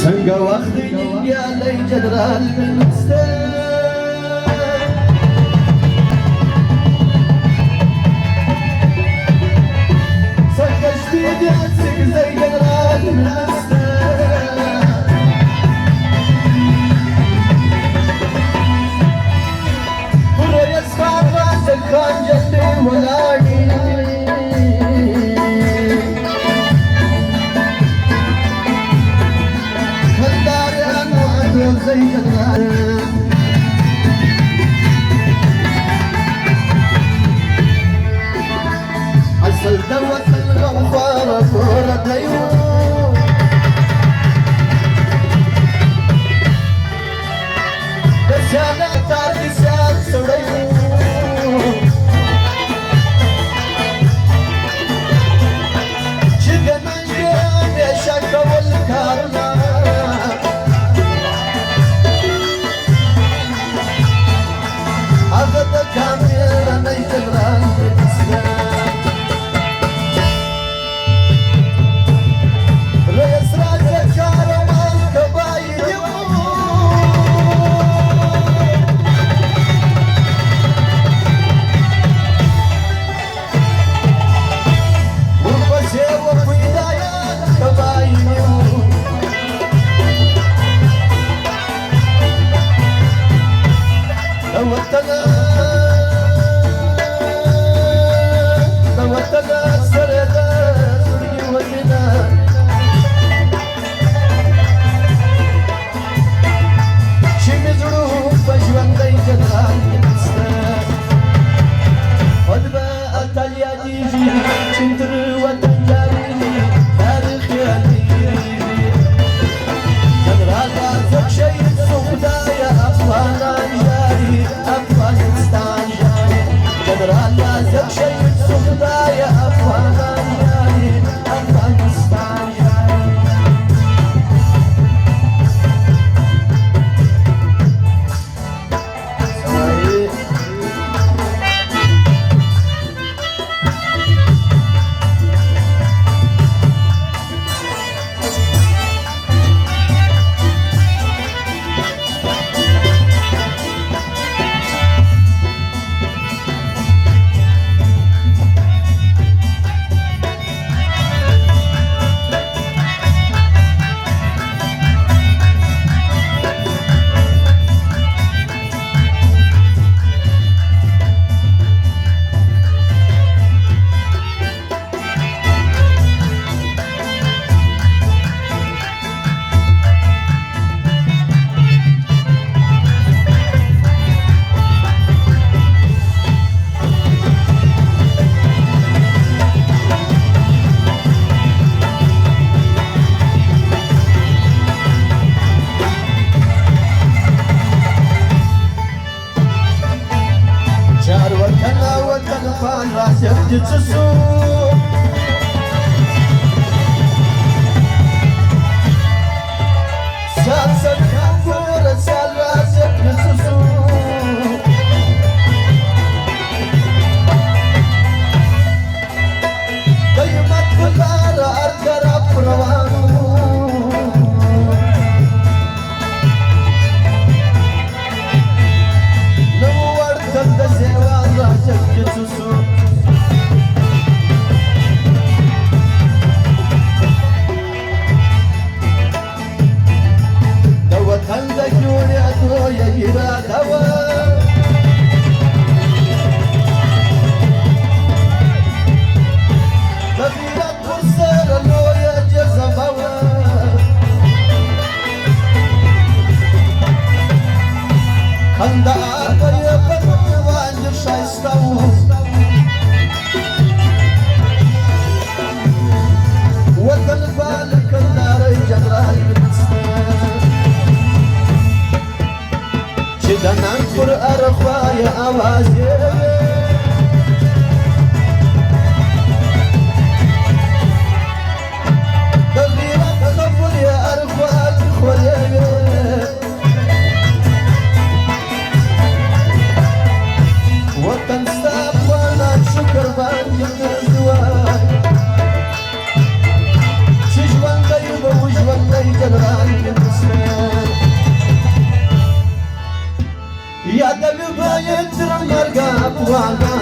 څنګه وخت نیالی جنرال منسټر څنګه شپې دې سګزی جنرال منسټر پوره یې سپاپا سکان جنډې ولاړې زي جنرال عسل دوت الغفار فور الديون بس انا تارك سال سوڑيون شدن انجام يشك والكارنا أغدا كاميرا نيجران بالإسلام رئيس راجة كاروان كبايد وفشي وفدايات كبايد دوتنا سردا سري وجنا شمزرو بجوندي جنرال منسټر ودبا اتاليا جيجي چندر وطنجاري تاريخ يالي جنرال عزب شهيد سخدايا افغانان جاري افغانستان جاري جنرال عزب شهيد سخدايا افغانان جاري افغانستان جاري وطن راسك جتسو سال سال كافور سال راسك جتسو دايما كلار أرجر أفروانو نور كنت سيوان راسك جتسو دوت جوري أدوية يرادوا تبيرات فرسر لويا جزموا خندا آقايا بنو وانجر شايستاو وطن بالك النار جنرال منسټر چې د نن پر ارخوای आवाज د غیرت خبر یا ارخوای خولې وطن ستاب وانا شکر باندې دوای چې ژوندی به ژوندی جنرال واقع